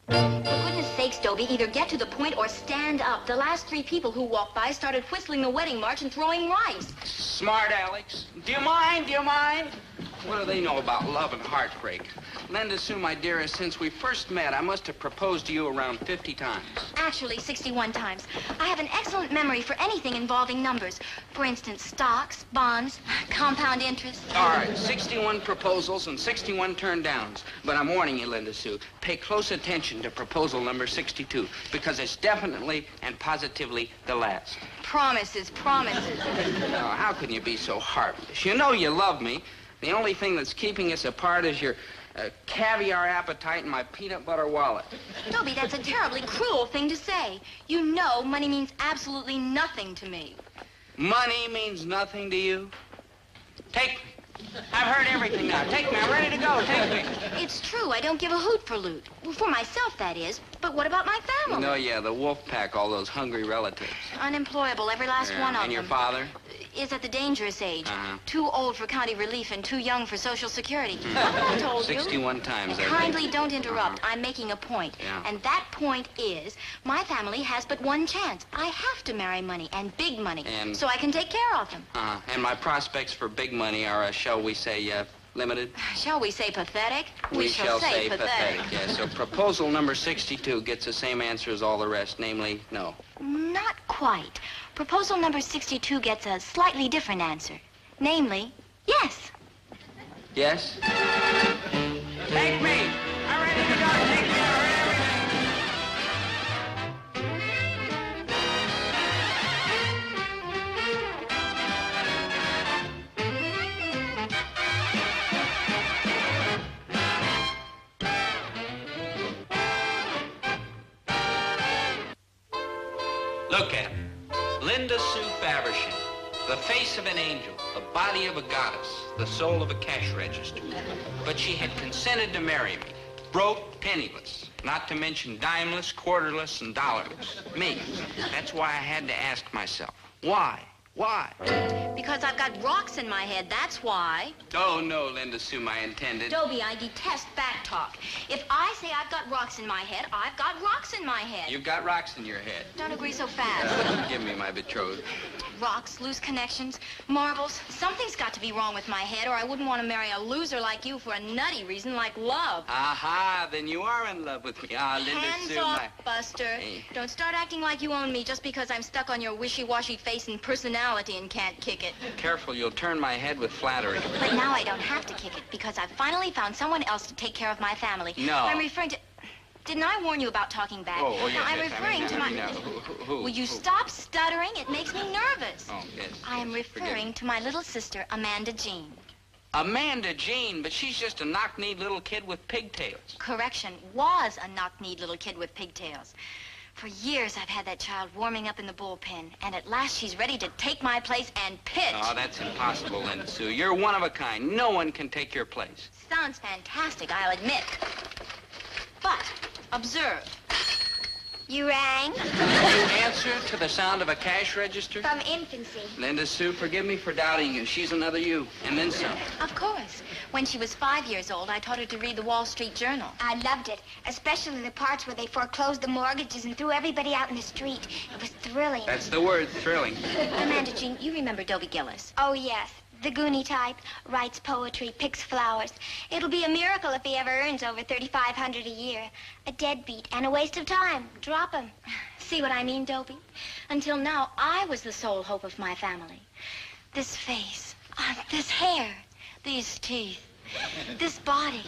For goodness sakes, Dobie, either get to the point or stand up. The last 3 people who walked by started whistling the wedding march and throwing rice. Smart, Alex. Do you mind? Do you mind? What do they know about love and heartbreak? Linda Sue, my dearest, since we first met, I must have proposed to you around 50 times. Actually, 61 times. I have an excellent memory for anything involving numbers. For instance, stocks, bonds, compound interest. All right, 61 proposals and 61 turned downs. But I'm warning you, Linda Sue, pay close attention to proposal number 62, because it's definitely and positively the last. Promises, promises. Now, how can you be so heartless? You know you love me. The only thing that's keeping us apart is your caviar appetite and my peanut butter wallet. Dobie, that's a terribly cruel thing to say. You know money means absolutely nothing to me. Money means nothing to you? Take me. I've heard everything now. Take me. I'm ready to go. Take me. It's true. I don't give a hoot for loot. Well, for myself, that is. But what about my family? No, yeah, the wolf pack, all those hungry relatives. Unemployable, every last one of them. And your father? Is at the dangerous age. Too old for county relief and too young for Social Security. What have I told 61 times, I Kindly don't interrupt. I'm making a point. Yeah. And that point is, my family has but one chance. I have to marry money, and big money, so I can take care of them. And my prospects for big money are, shall we say, limited? Shall we say pathetic? We shall say pathetic, yes. So proposal number 62 gets the same answer as all the rest, namely, no. Not quite. Proposal number 62 gets a slightly different answer. Namely, yes. Yes? Take me! I'm ready to go. Take me. I heard everything. Look at her. Linda Sue Faversham, the face of an angel, the body of a goddess, the soul of a cash register. But she had consented to marry me, broke, penniless, not to mention dimeless, quarterless, and dollarless. Me. That's why I had to ask myself, why? Why? Because I've got rocks in my head, that's why. Oh, no, Linda Sue, I intended. Dobie, I detest back talk. If I say I've got rocks in my head, I've got rocks in my head. You've got rocks in your head. Don't agree so fast. Give me my betrothed. Rocks, loose connections, marbles. Something's got to be wrong with my head, or I wouldn't want to marry a loser like you for a nutty reason like love. Aha, then you are in love with me. Linda Hands Sue, off, Buster. Hey. Don't start acting like you own me just because I'm stuck on your wishy-washy face and personality and can't kick it. Careful, you'll turn my head with flattery. But now I don't have to kick it because I've finally found someone else to take care of my family. No. I'm referring to... Didn't I warn you about talking back? Oh, yes, now, I'm yes, referring to my... Who? Will you stop stuttering? It makes me nervous. Oh, yes. I am referring to my little sister, Amanda Jean. Amanda Jean, but she's just a knock-kneed little kid with pigtails. Correction, was a knock-kneed little kid with pigtails. For years, I've had that child warming up in the bullpen, and at last she's ready to take my place and pitch. Oh, that's impossible, Linda Sue. You're one of a kind. No one can take your place. Sounds fantastic, I'll admit. But, observe. You rang? You answer to the sound of a cash register? From infancy. Linda Sue, forgive me for doubting you. She's another you, and then some. Of course. When she was 5 years old, I taught her to read the Wall Street Journal. I loved it, especially the parts where they foreclosed the mortgages and threw everybody out in the street. It was thrilling. That's the word, thrilling. Amanda Jean, you remember DOBIEGILLIS? Oh, yes. The Goonie type, writes poetry, picks flowers. It'll be a miracle if he ever earns over $3,500 a year. A deadbeat and a waste of time. Drop him. See what I mean, Dobie? Until now, I was the sole hope of my family. This face, this hair, these teeth, this body.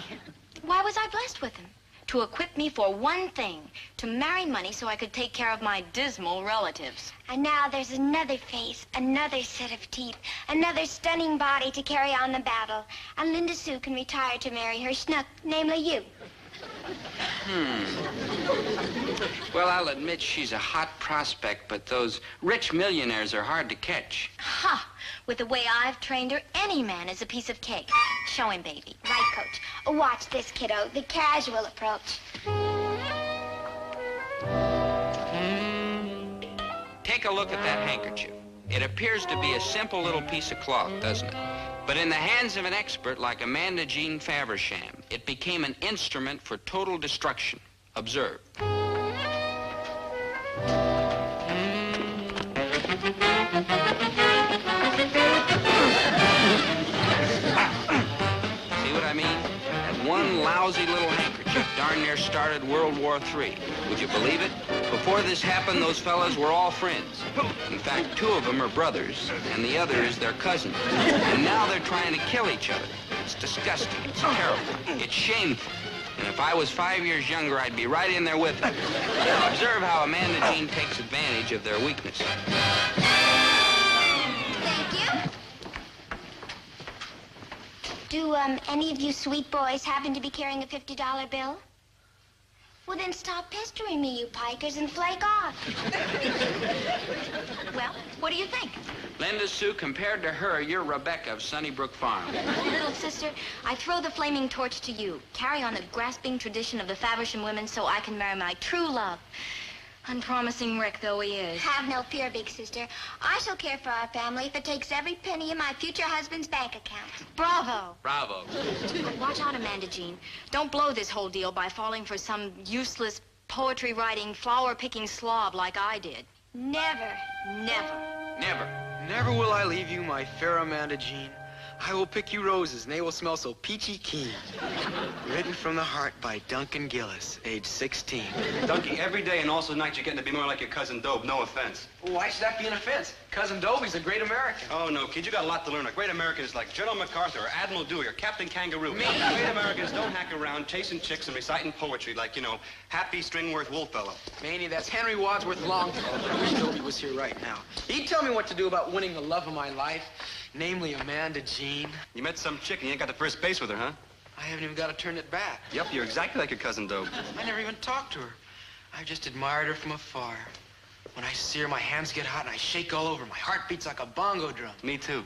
Why was I blessed with them? To equip me for one thing, to marry money so I could take care of my dismal relatives. And now there's another face, another set of teeth, another stunning body to carry on the battle. And Linda Sue can retire to marry her schnook, namely you. Well, I'll admit she's a hot prospect, but those rich millionaires are hard to catch. Ha! With the way I've trained her, any man is a piece of cake. Show him, baby. Right, Coach. Watch this, kiddo. The casual approach. Take a look at that handkerchief. It appears to be a simple little piece of cloth, doesn't it? But in the hands of an expert like Amanda Jean Faversham, it became an instrument for total destruction. Observe. See what I mean? That one lousy little handkerchief darn near started World War III. Would you believe it? Before this happened, those fellas were all friends. In fact, 2 of them are brothers, and the other is their cousin. And now they're trying to kill each other. It's disgusting. It's terrible. It's shameful. And if I was 5 years younger, I'd be right in there with them. Now, observe how Amanda Jean takes advantage of their weakness. Thank you. Do any of you sweet boys happen to be carrying a $50 bill? Well, then stop pestering me, you pikers, and flake off. Well, what do you think? Linda Sue, compared to her, you're Rebecca of Sunnybrook Farm. Little sister, I throw the flaming torch to you. Carry on the grasping tradition of the Faversham women so I can marry my true love. Unpromising wreck though he is. Have no fear, big sister. I shall care for our family if it takes every penny in my future husband's bank account. Bravo. Bravo. But watch out, Amanda Jean. Don't blow this whole deal by falling for some useless poetry-writing, flower-picking slob like I did. Never. Never. Never. Never will I leave you, my fair Amanda Jean. I will pick you roses, and they will smell so peachy keen. Written from the heart by Duncan Gillis, age 16. Dunky, every day and also night you're getting to be more like your cousin Dobe. No offense. Why should that be an offense? Cousin Dobie's a great American. Oh, no, kid, you got a lot to learn. A great American is like General MacArthur or Admiral Dewey or Captain Kangaroo. Me? Great Americans don't hack around chasing chicks and reciting poetry like, you know, Happy Stringworth Woolfellow. Manny, that's Henry Wadsworth Longfellow. I wish Dobie was here right now. He'd tell me what to do about winning the love of my life, namely Amanda Jean. You met some chick and you ain't got to first base with her, huh? I haven't even got to turn it back. Yep, you're exactly like your cousin Dobe. I never even talked to her. I just admired her from afar. When I see her, my hands get hot and I shake all over. My heart beats like a bongo drum. Me too.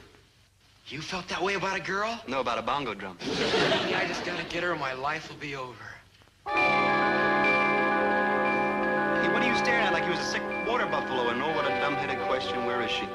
You felt that way about a girl? No, about a bongo drum. Maybe I just gotta get her or my life will be over. Hey, what are you staring at like he was a sick water buffalo? And oh, what a dumb-headed question. Where is she?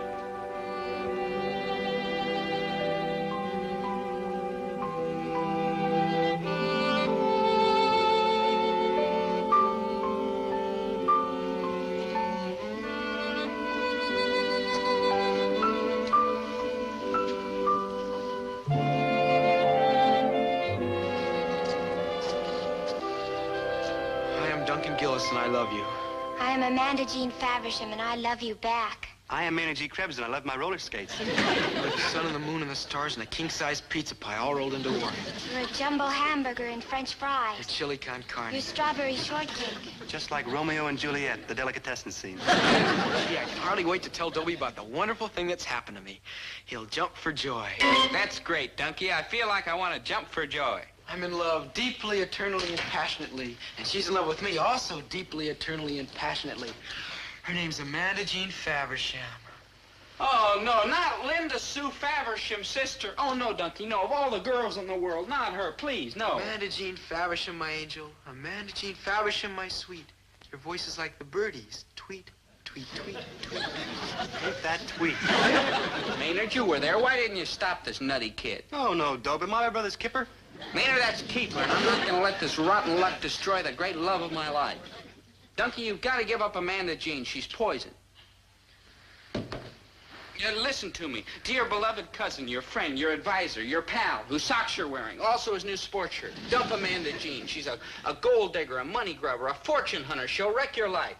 Duncan Gillis, and I love you. I am Amanda Jean Faversham, and I love you back. I am Manny G. Krebs, and I love my roller skates. Like the sun and the moon and the stars and a king-size pizza pie all rolled into one. You're a jumbo hamburger and French fries. Your chili con carne. Your strawberry shortcake. Just like Romeo and Juliet, the delicatessen scene. Gee, I can hardly wait to tell Dobie about the wonderful thing that's happened to me. He'll jump for joy. That's great, Dunky. I feel like I want to jump for joy. I'm in love deeply, eternally, and passionately. And she's in love with me also deeply, eternally, and passionately. Her name's Amanda Jean Faversham. Oh, no, not Linda Sue Faversham's sister. Oh, no, Dunky, no. Of all the girls in the world, not her, please, no. Amanda Jean Faversham, my angel. Amanda Jean Faversham, my sweet. Your voice is like the birdies. Tweet, tweet, tweet, tweet. Ain't that tweet? Maynard, you were there. Why didn't you stop this nutty kid? Oh, no, Dobe. Am I my brother's kipper? Maynard, that's Keeper, and I'm not going to let this rotten luck destroy the great love of my life. Dunky, you've got to give up Amanda Jean. She's poison. Listen to me. Dear beloved cousin, your friend, your advisor, your pal, whose socks you're wearing, also his new sports shirt. Dump Amanda Jean. She's a gold digger, a money grubber, a fortune hunter. She'll wreck your life.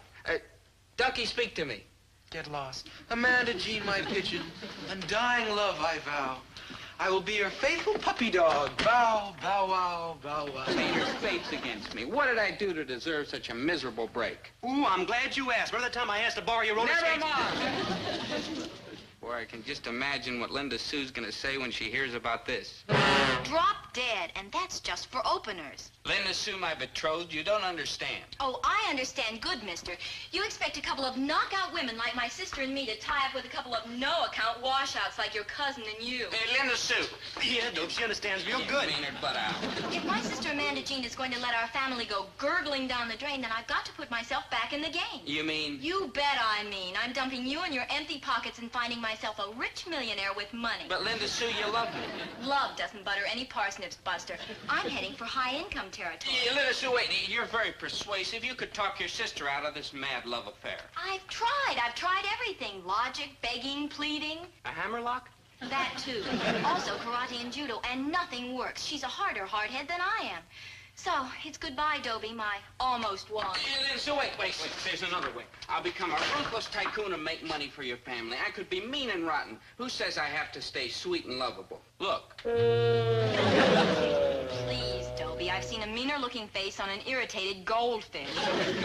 Dunky, speak to me. Get lost. Amanda Jean, my pigeon. Undying love I vow. I will be your faithful puppy dog. Bow, bow, wow, bow, wow. Maynard's fate's against me. What did I do to deserve such a miserable break? Ooh, I'm glad you asked. Remember that time I asked to borrow your roller skates? Never mind. Boy, I can just imagine what Linda Sue's gonna say when she hears about this. Drop dead, and that's just for openers. Linda Sue, my betrothed, you don't understand. Oh, I understand good, mister. You expect a couple of knockout women like my sister and me to tie up with a couple of no-account washouts like your cousin and you. Hey, Linda Sue. Yeah, Dope, she understands real good. Maynard, butt out. If my sister Amanda Jean is going to let our family go gurgling down the drain, then I've got to put myself back in the game. You mean? You bet I mean. I'm dumping you in your empty pockets and finding myself a rich millionaire with money. But Linda Sue, you love me. Love doesn't butter any parsnip parsnips, Buster. I'm heading for high-income territory. Yeah, Linda Sue, wait. You're very persuasive. You could talk your sister out of this mad love affair. I've tried everything. Logic, begging, pleading. A hammerlock? That, too. Also karate and judo, and nothing works. She's a harder hardhead than I am. So, it's goodbye, Dobie, my almost one. Linda Sue, wait. There's another way. I'll become a ruthless tycoon and make money for your family. I could be mean and rotten. Who says I have to stay sweet and lovable? Look. Please, Dobie, I've seen a meaner-looking face on an irritated goldfish.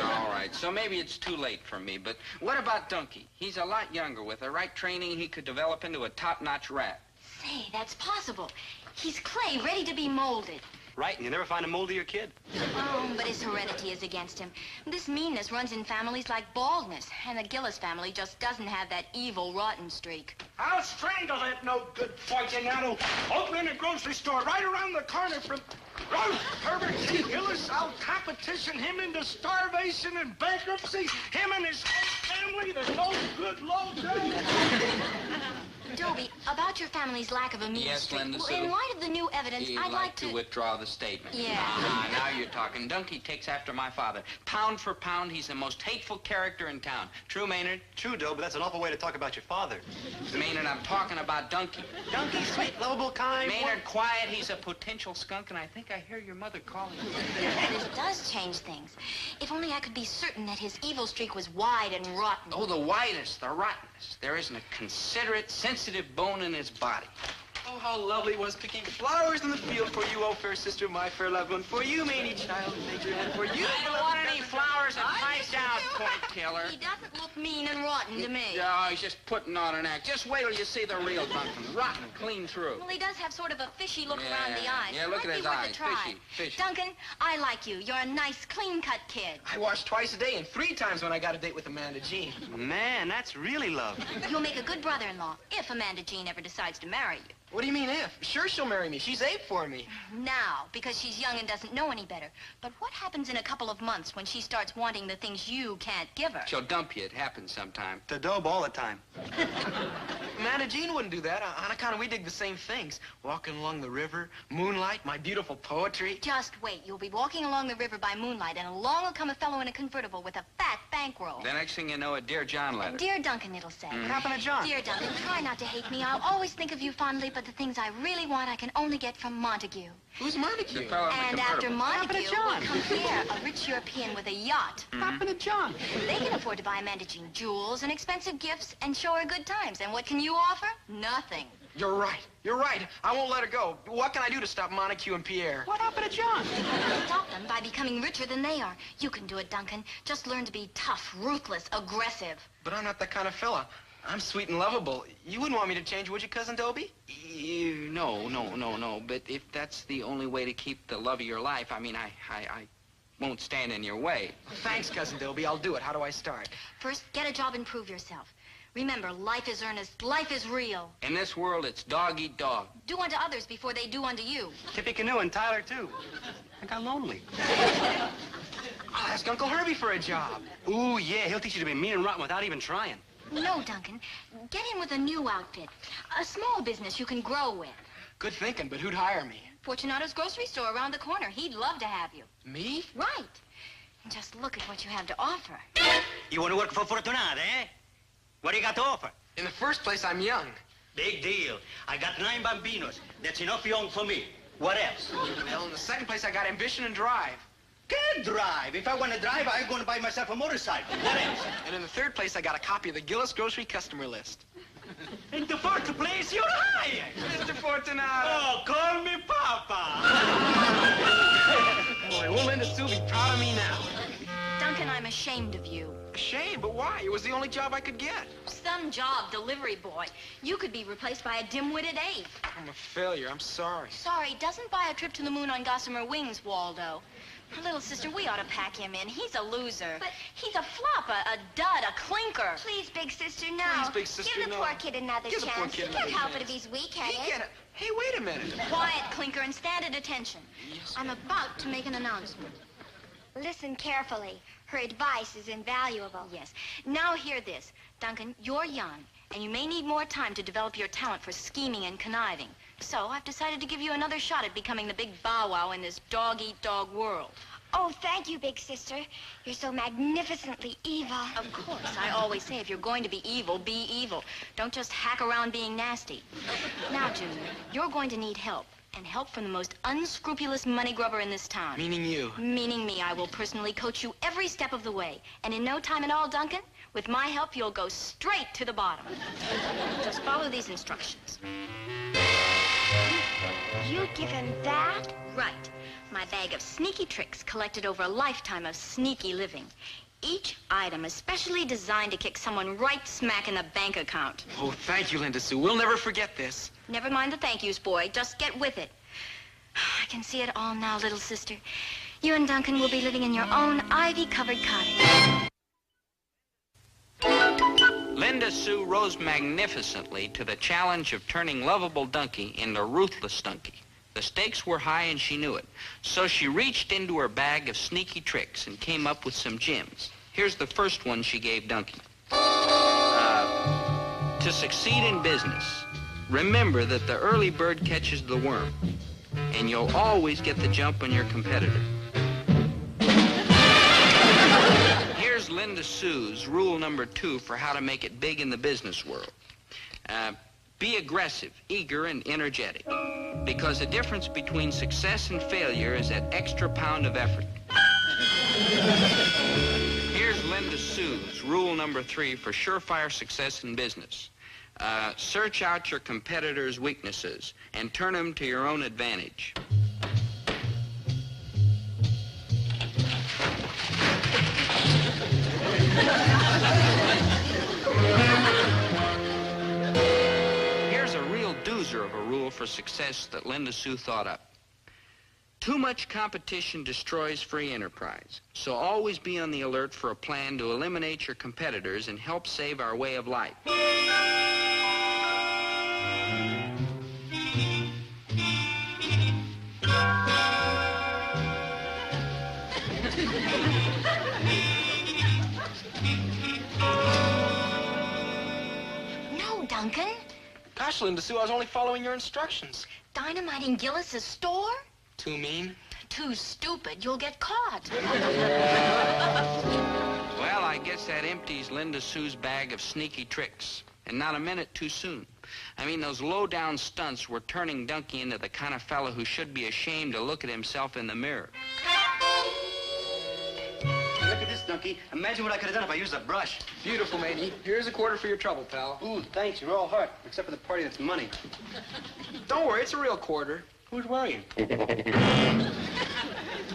All right, so maybe it's too late for me, but what about Dunky? He's a lot younger. With the right training, he could develop into a top-notch rat. Say, that's possible. He's clay ready to be molded. Right, and you never find a moldier kid. Oh, but his heredity is against him. This meanness runs in families like baldness, and the Gillis family just doesn't have that evil, rotten streak. I'll strangle that no good fortunato. Opening a grocery store right around the corner from Herbert T. Gillis. I'll competition him into starvation and bankruptcy. Him and his whole family, the no good low down. Dobie, about your family's lack of a mean Yes, streak. Linda Well, Sue. in light of the new evidence, He'd I'd like to... withdraw the statement. Yeah. Now you're talking. Dunky takes after my father. Pound for pound, he's the most hateful character in town. True, Maynard? True, Doe, but that's an awful way to talk about your father. Maynard, I'm talking about Dunky. Dunky, sweet, lovable, kind. Maynard, quiet. He's a potential skunk, and I think I hear your mother calling him. This does change things. If only I could be certain that his evil streak was wide and rotten. Oh, the widest, the rottenest. There isn't a considerate, sensitive bone in his body. Oh, how lovely it was picking flowers in the field for you, oh fair sister, my fair loved one. For you, mangy child, nature, and for you. I don't want any flowers and pipe down, point killer. He doesn't look mean and rotten to me. Oh, he's just putting on an act. Just wait till you see the real Duncan. Rotten, clean through. Well, he does have sort of a fishy look around the eyes. Yeah, look Might at his be worth a eyes. try. Fishy. Duncan, I like you. You're a nice, clean-cut kid. I wash twice a day and 3 times when I got a date with Amanda Jean. Man, that's really love. You'll make a good brother-in-law if Amanda Jean ever decides to marry you. What do you mean if? Sure she'll marry me. She's ape for me. Now, because she's young and doesn't know any better. But what happens in a couple of months when she starts wanting the things you can't give her? She'll dump you. It happens sometime. To Doe all the time. Amanda Jean wouldn't do that. On account of we dig the same things. Walking along the river, moonlight, my beautiful poetry. Just wait. You'll be walking along the river by moonlight, and along will come a fellow in a convertible with a fat bankroll. The next thing you know, a Dear John letter. Dear Duncan, it'll say. What happened to John? Dear Duncan, try not to hate me. I'll always think of you fondly, but the things I really want I can only get from Montague. Who's Montague? The fellow in the And after convertible. Montague John? will come Pierre, a rich European with a yacht. What happened to John? They can afford to buy Amanda Jean jewels and expensive gifts and show her good times. And what can you offer? Nothing. You're right. You're right. I won't let her go. What can I do to stop Montague and Pierre? What happened to John? Stop them by becoming richer than they are. You can do it, Duncan. Just learn to be tough, ruthless, aggressive. But I'm not that kind of fella. I'm sweet and lovable. You wouldn't want me to change, would you, Cousin Dobie? No. But if that's the only way to keep the love of your life, I mean, I won't stand in your way. Thanks, Cousin Dobie. I'll do it. How do I start? First, get a job and prove yourself. Remember, life is earnest. Life is real. In this world, it's dog eat dog. Do unto others before they do unto you. Tippy Canoe and Tyler, too. I got lonely. I'll ask Uncle Herbie for a job. Ooh, yeah, he'll teach you to be mean and rotten without even trying. No, Duncan. Get in with a new outfit. A small business you can grow with. Good thinking, but who'd hire me? Fortunato's grocery store around the corner. He'd love to have you. Me? Right. And just look at what you have to offer. You want to work for Fortunata, eh? What do you got to offer? In the first place, I'm young. Big deal. I got 9 bambinos. That's enough young for me. What else? Well, in the second place, I got ambition and drive. Can't drive. If I want to drive, I'm going to buy myself a motorcycle. What else? And in the third place, I got a copy of the Gillis grocery customer list. In the fourth place, you're hired. Mr. Fortunato. Oh, call me Papa. Boy, won't Linda Sue be proud of me now? Duncan, I'm ashamed of you. Shame, but why? It was the only job I could get. Some job, delivery boy. You could be replaced by a dim-witted ape. I'm a failure. I'm sorry. Sorry, doesn't buy a trip to the moon on gossamer wings, Waldo. Little sister, we ought to pack him in. He's a loser. But he's a flop, a dud, a clinker. Please, big sister, no. Please, big sister, Give the no. poor kid another Give the poor chance. kid He can't another help it if chance. he's weak-headed. He get it. Hey, wait a minute. Quiet, clinker, and stand at attention. Yes, I'm about to make an announcement. Listen carefully. Her advice is invaluable. Yes. Now hear this. Duncan, you're young, and you may need more time to develop your talent for scheming and conniving. So I've decided to give you another shot at becoming the big bow wow in this dog-eat-dog world. Oh, thank you, big sister. You're so magnificently evil. Of course, I always say if you're going to be evil, be evil. Don't just hack around being nasty. Now, Junior, you're going to need help. And help from the most unscrupulous money grubber in this town. Meaning you. Meaning me. I will personally coach you every step of the way. And in no time at all, Duncan, with my help, you'll go straight to the bottom. Just follow these instructions. You give him that? Right. My bag of sneaky tricks collected over a lifetime of sneaky living. Each item is specially designed to kick someone right smack in the bank account. Oh, thank you, Linda Sue. We'll never forget this. Never mind the thank yous, boy. Just get with it. I can see it all now, little sister. You and Duncan will be living in your own ivy-covered cottage. Linda Sue rose magnificently to the challenge of turning lovable Dunky into ruthless Dunky. The stakes were high and she knew it. So she reached into her bag of sneaky tricks and came up with some gems. Here's the first one she gave Dunky. To succeed in business, remember that the early bird catches the worm, and you'll always get the jump on your competitor. Here's Linda Sue's rule number 2 for how to make it big in the business world. Be aggressive, eager, and energetic, because the difference between success and failure is that extra pound of effort. Here's Linda Sue's rule number 3 for surefire success in business. Search out your competitors' weaknesses and turn them to your own advantage. Here's a real doozer of a rule for success that Linda Sue thought up. Too much competition destroys free enterprise, so always be on the alert for a plan to eliminate your competitors and help save our way of life. No, Duncan. Gosh, Linda Sue, I was only following your instructions. Dynamiting Gillis's store? Too mean? Too stupid. You'll get caught. Well, I guess that empties Linda Sue's bag of sneaky tricks. And not a minute too soon. I mean, those low-down stunts were turning Dunky into the kind of fellow who should be ashamed to look at himself in the mirror. Look at this, Dunky. Imagine what I could have done if I used a brush. Beautiful, matey. Here's a quarter for your trouble, pal. Ooh, thanks. You're all heart, except for the party that's money. Don't worry, it's a real quarter. Who's worrying? Ooh,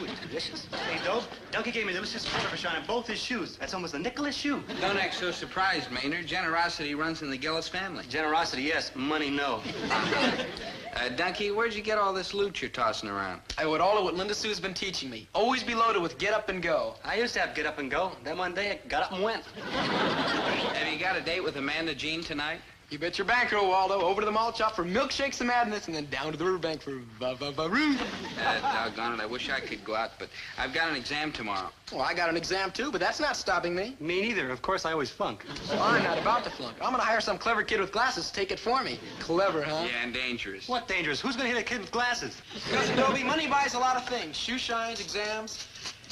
it's delicious. Hey, Dope, Dunky gave me a delicious quarter for shining both his shoes. That's almost a nickel a shoe. Don't act so surprised, Maynard. Generosity runs in the Gillis family. Generosity, yes. Money, no. Dunky, where'd you get all this loot you're tossing around? I owe it all to what Linda Sue's been teaching me. Always be loaded with get up and go. I used to have get up and go. Then one day I got up and went. Have you got a date with Amanda Jean tonight? You bet your bankroll, Waldo. Over to the malt shop for milkshakes and madness, and then down to the riverbank for va-va-va-roo. Doggone it, I wish I could go out, but I've got an exam tomorrow. Well, I got an exam, too, but that's not stopping me. Me neither. Of course, I always flunk. Well, I'm not about to flunk. I'm gonna hire some clever kid with glasses to take it for me. Clever, huh? Yeah, and dangerous. What dangerous? Who's gonna hit a kid with glasses? Cousin Dobie, money buys a lot of things. Shoe shines, exams,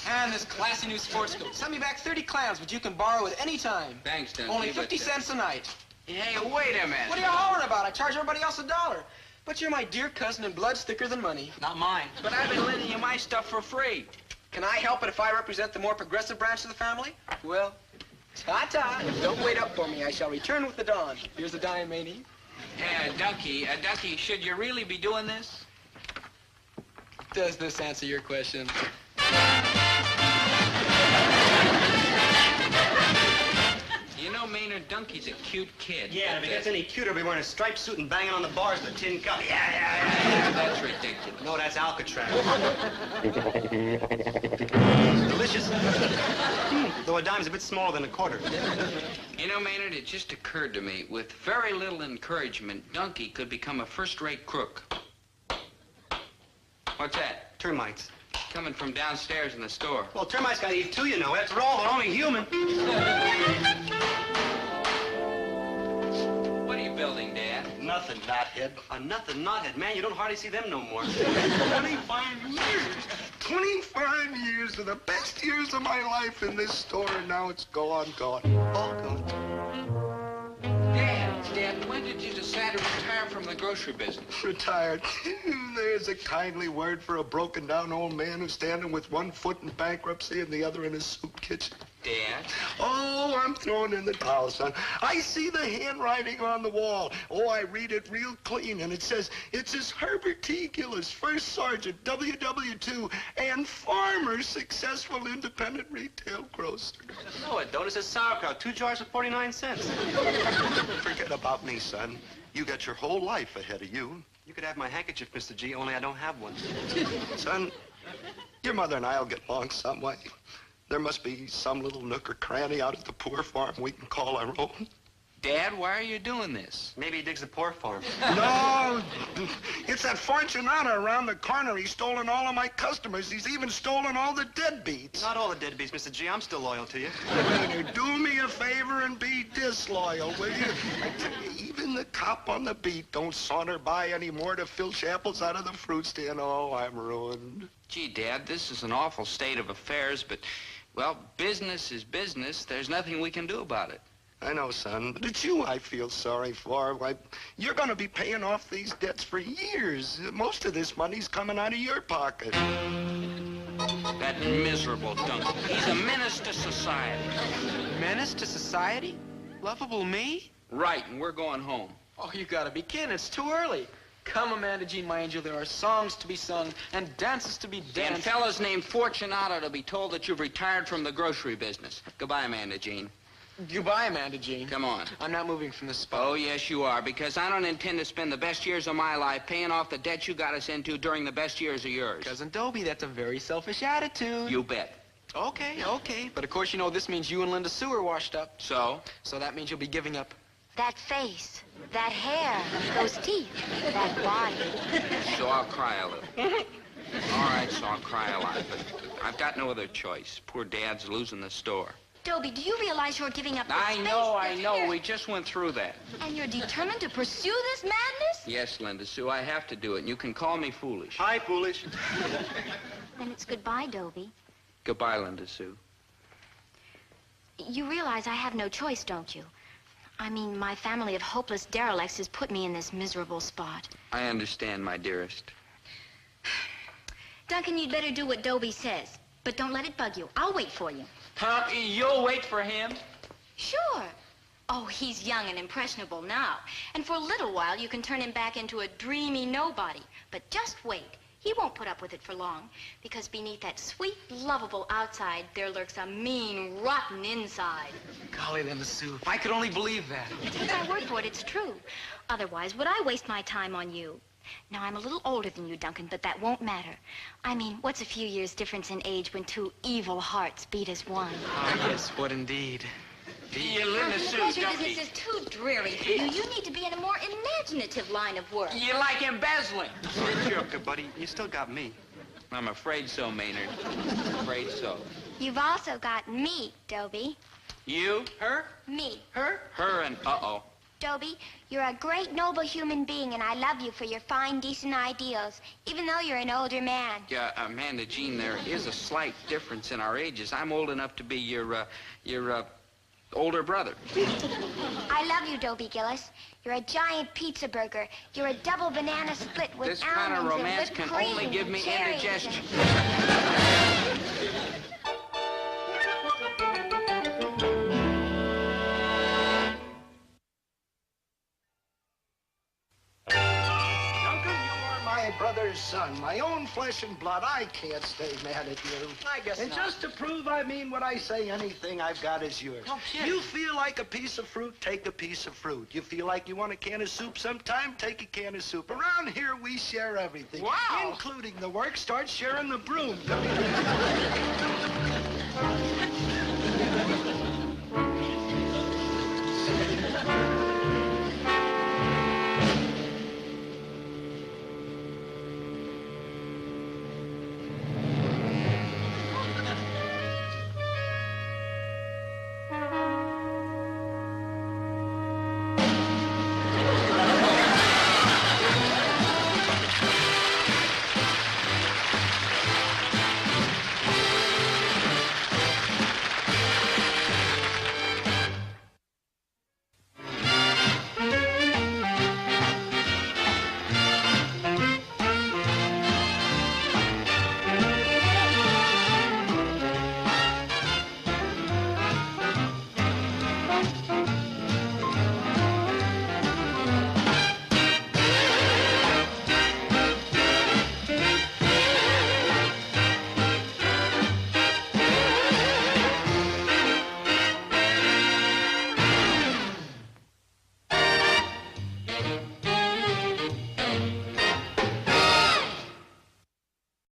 and this classy new sports coat. Send me back 30 clams, which you can borrow at any time. Thanks, Dunky. Only 50 cents a night. Hey, wait a minute. What are you hollering about? I charge everybody else $1. But you're my dear cousin and blood's thicker than money. Not mine. But I've been lending you my stuff for free. Can I help it if I represent the more progressive branch of the family? Well, ta-ta. If you don't wait up for me, I shall return with the dawn. Here's the dime, matey. Hey, Dunky, should you really be doing this? Does this answer your question? You know, Maynard, Dunky's a cute kid. Yeah, if he gets any cuter, he'll be wearing a striped suit and banging on the bars with a tin cup. Yeah, that's ridiculous. No, that's Alcatraz. Delicious. Though a dime's a bit smaller than a quarter. You know, Maynard, it just occurred to me, with very little encouragement, Dunky could become a first-rate crook. What's that? Termites. Coming from downstairs in the store. Well, termites gotta eat too, you know. After all, they're only human. What are you building, Dad? Nothing. nothing, knothead. A nothing knothead. Man, you don't hardly see them no more. 25 years. 25 years of the best years of my life in this store, and now it's gone. All gone. Dad, when did you decide to retire from the grocery business? Retired. There's a kindly word for a broken-down old man who's standing with one foot in bankruptcy and the other in his soup kitchen. Dad? Oh, I'm throwing in the towel, son. I see the handwriting on the wall. Oh, I read it real clean, and it says, it's his Herbert T. Gillis, First Sergeant, WW2, and farmer, successful independent retail grocer. No, it don't. It says sauerkraut, 2 jars for 49 cents. Forget about me, son. You got your whole life ahead of you. You could have my handkerchief, Mr. G, only I don't have one. Son, your mother and I'll get along some way. There must be some little nook or cranny out at the poor farm we can call our own. Dad, why are you doing this? Maybe he digs the poor farm. No, it's that Fortunato around the corner. He's stolen all of my customers. He's even stolen all the deadbeats. Not all the deadbeats, Mr. G. I'm still loyal to you. Do me a favor and be disloyal, will you? I tell you, even the cop on the beat don't saunter by anymore to filch apples out of the fruit stand. Oh, I'm ruined. Gee, Dad, this is an awful state of affairs, but, well, business is business. There's nothing we can do about it. I know, son, but it's you I feel sorry for. Why, you're going to be paying off these debts for years. Most of this money's coming out of your pocket. That miserable Duncan. He's a menace to society. Menace to society? Lovable me? Right, and we're going home. Oh, you gotta be kidding. It's too early. Come, Amanda Jean, my angel. There are songs to be sung and dances to be danced. And fellas named Fortunato to be told that you've retired from the grocery business. Goodbye, Amanda Jean. Goodbye, Amanda Jean. Come on. I'm not moving from this spot. Oh, yes, you are, because I don't intend to spend the best years of my life paying off the debt you got us into during the best years of yours. Cousin Dobie, that's a very selfish attitude. You bet. Okay. But of course, you know, this means you and Linda Sue are washed up. So? So that means you'll be giving up. That face, that hair, those teeth, that body. So I'll cry a little. All right, so I'll cry a lot, but I've got no other choice. Poor Dad's losing the store. Dobie, do you realize you're giving up this I face, know. this hair? We just went through that. And you're determined to pursue this madness? Yes, Linda Sue, I have to do it, and you can call me foolish. Hi, foolish. Then it's goodbye, Dobie. Goodbye, Linda Sue. You realize I have no choice, don't you? I mean, my family of hopeless derelicts has put me in this miserable spot. I understand, my dearest. Duncan, you'd better do what Dobie says. But don't let it bug you. I'll wait for you. Huh? You'll wait for him? Sure. Oh, he's young and impressionable now. And for a little while, you can turn him back into a dreamy nobody. But just wait. He won't put up with it for long. Because beneath that sweet, lovable outside, there lurks a mean, rotten inside. Golly, Linda Sue, if I could only believe that. Take my word for it, it's true. Otherwise, would I waste my time on you? Now, I'm a little older than you, Duncan, but that won't matter. I mean, what's a few years difference in age when two evil hearts beat as one? Ah, yes, what indeed. Linda Sue, Pleasure don't business is too dreary for you. You need to be in a more imaginative line of work. You like embezzling? Oh, cheer up, good buddy. You still got me. I'm afraid so, Maynard. Afraid so. You've also got me, Dobie. You? Her? Me. Her? Her and uh-oh. Dobie, you're a great, noble human being, and I love you for your fine, decent ideals, even though you're an older man. Yeah, Amanda Jean, there is a slight difference in our ages. I'm old enough to be your older brother. I love you, Dobie Gillis. You're a giant pizza burger. You're a double banana split with This kind of almonds and romance whipped can cream only give and me cherries indigestion. My brother's son, my own flesh and blood. I can't stay mad at you. I guess And not. just to prove I mean what I say, anything I've got is yours. No kidding. You feel like a piece of fruit, take a piece of fruit. You feel like you want a can of soup sometime, take a can of soup. Around here, we share everything. Wow. Including the work. Start sharing the broom.